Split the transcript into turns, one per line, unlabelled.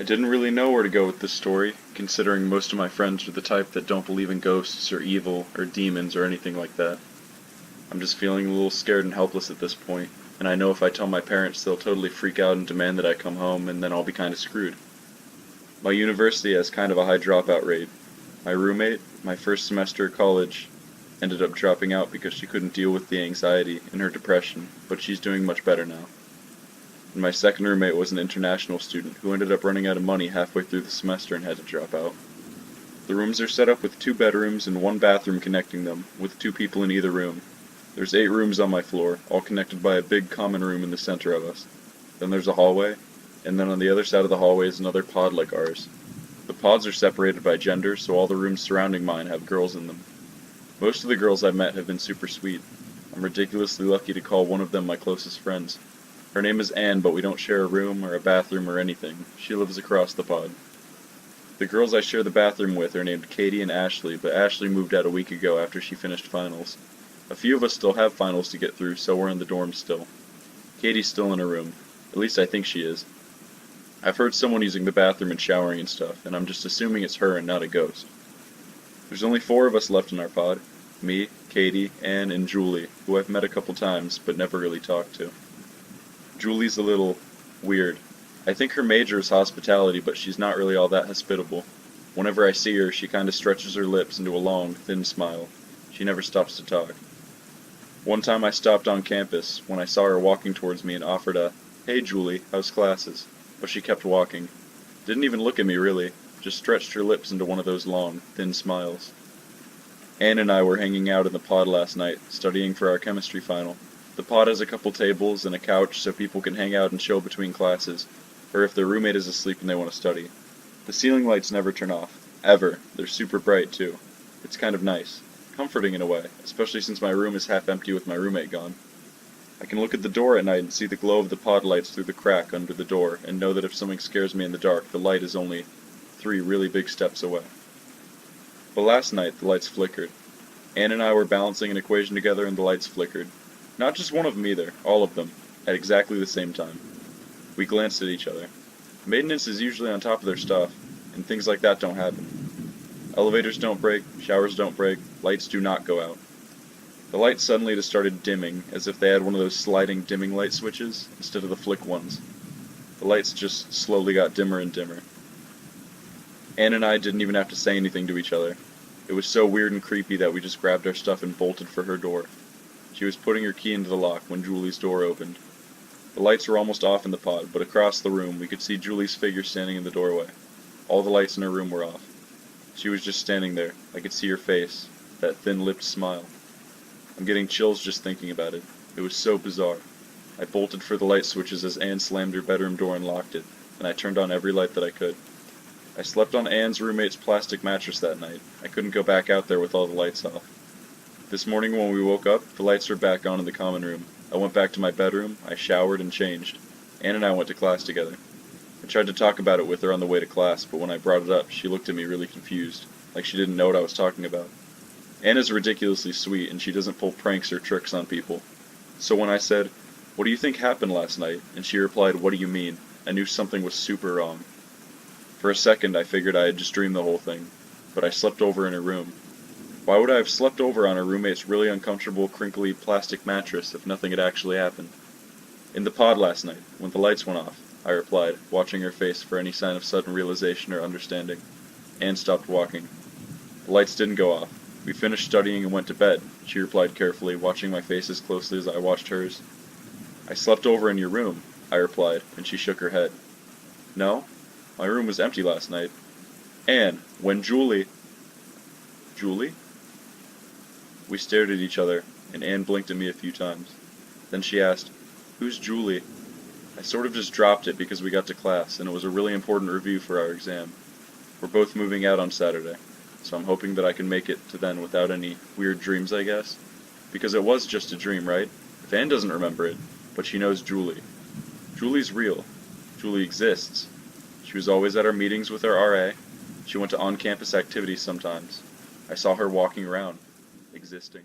I didn't really know where to go with this story, considering most of my friends are the type that don't believe in ghosts or evil or demons or anything like that. I'm just feeling a little scared and helpless at this point, and I know if I tell my parents they'll totally freak out and demand that I come home, and then I'll be kinda screwed. My university has kind of a high dropout rate. My roommate, my first semester at college, ended up dropping out because she couldn't deal with the anxiety and her depression, but she's doing much better now. And my second roommate was an international student who ended up running out of money halfway through the semester and had to drop out. The rooms are set up with 2 bedrooms and 1 bathroom connecting them, with 2 people in either room. There's 8 rooms on my floor, all connected by a big common room in the center of us. Then there's a hallway, and then on the other side of the hallway is another pod like ours. The pods are separated by gender, so all the rooms surrounding mine have girls in them. Most of the girls I've met have been super sweet. I'm ridiculously lucky to call one of them my closest friends. Her name is Anne, but we don't share a room or a bathroom or anything. She lives across the pod. The girls I share the bathroom with are named Katie and Ashley, but Ashley moved out a week ago after she finished finals. A few of us still have finals to get through, so we're in the dorms still. Katie's still in her room. At least I think she is. I've heard someone using the bathroom and showering and stuff, and I'm just assuming it's her and not a ghost. There's only 4 of us left in our pod. Me, Katie, Anne, and Julie, who I've met a couple times, but never really talked to. Julie's a little weird. I think her major is hospitality, but she's not really all that hospitable. Whenever I see her, she kinda stretches her lips into a long, thin smile. She never stops to talk. One time I stopped on campus when I saw her walking towards me and offered a, "Hey Julie, how's classes?" But she kept walking. Didn't even look at me really, just stretched her lips into one of those long, thin smiles. Anne and I were hanging out in the pod last night, studying for our chemistry final. The pod has a couple tables and a couch so people can hang out and chill between classes, or if their roommate is asleep and they want to study. The ceiling lights never turn off. Ever. They're super bright too. It's kind of nice. Comforting in a way, especially since my room is half empty with my roommate gone. I can look at the door at night and see the glow of the pod lights through the crack under the door, and know that if something scares me in the dark, the light is only 3 really big steps away. But last night, the lights flickered. Anne and I were balancing an equation together and the lights flickered. Not just one of them either, all of them, at exactly the same time. We glanced at each other. Maintenance is usually on top of their stuff, and things like that don't happen. Elevators don't break, showers don't break, lights do not go out. The lights suddenly just started dimming, as if they had one of those sliding dimming light switches, instead of the flick ones. The lights just slowly got dimmer and dimmer. Anne and I didn't even have to say anything to each other. It was so weird and creepy that we just grabbed our stuff and bolted for her door. She was putting her key into the lock when Julie's door opened. The lights were almost off in the pod, but across the room we could see Julie's figure standing in the doorway. All the lights in her room were off. She was just standing there. I could see her face, that thin-lipped smile. I'm getting chills just thinking about it. It was so bizarre. I bolted for the light switches as Anne slammed her bedroom door and locked it, and I turned on every light that I could. I slept on Anne's roommate's plastic mattress that night. I couldn't go back out there with all the lights off. This morning when we woke up, the lights were back on in the common room. I went back to my bedroom, I showered and changed. Anne and I went to class together. I tried to talk about it with her on the way to class, but when I brought it up, she looked at me really confused, like she didn't know what I was talking about. Anne is ridiculously sweet, and she doesn't pull pranks or tricks on people. So when I said, "What do you think happened last night?" and she replied, "What do you mean?" I knew something was super wrong. For a second, I figured I had just dreamed the whole thing, but I slept over in her room. Why would I have slept over on her roommate's really uncomfortable, crinkly plastic mattress if nothing had actually happened? "In the pod last night, when the lights went off," I replied, watching her face for any sign of sudden realization or understanding. Anne stopped walking. "The lights didn't go off. We finished studying and went to bed," she replied carefully, watching my face as closely as I watched hers. "I slept over in your room," I replied, and she shook her head. "No, my room was empty last night. Anne, when Julie..." "Julie?" We stared at each other, and Anne blinked at me a few times. Then she asked, "Who's Julie?" I sort of just dropped it because we got to class, and it was a really important review for our exam. We're both moving out on Saturday, so I'm hoping that I can make it to then without any weird dreams, I guess. Because it was just a dream, right? If Anne doesn't remember it, but she knows Julie. Julie's real. Julie exists. She was always at our meetings with our RA. She went to on-campus activities sometimes. I saw her walking around, existing.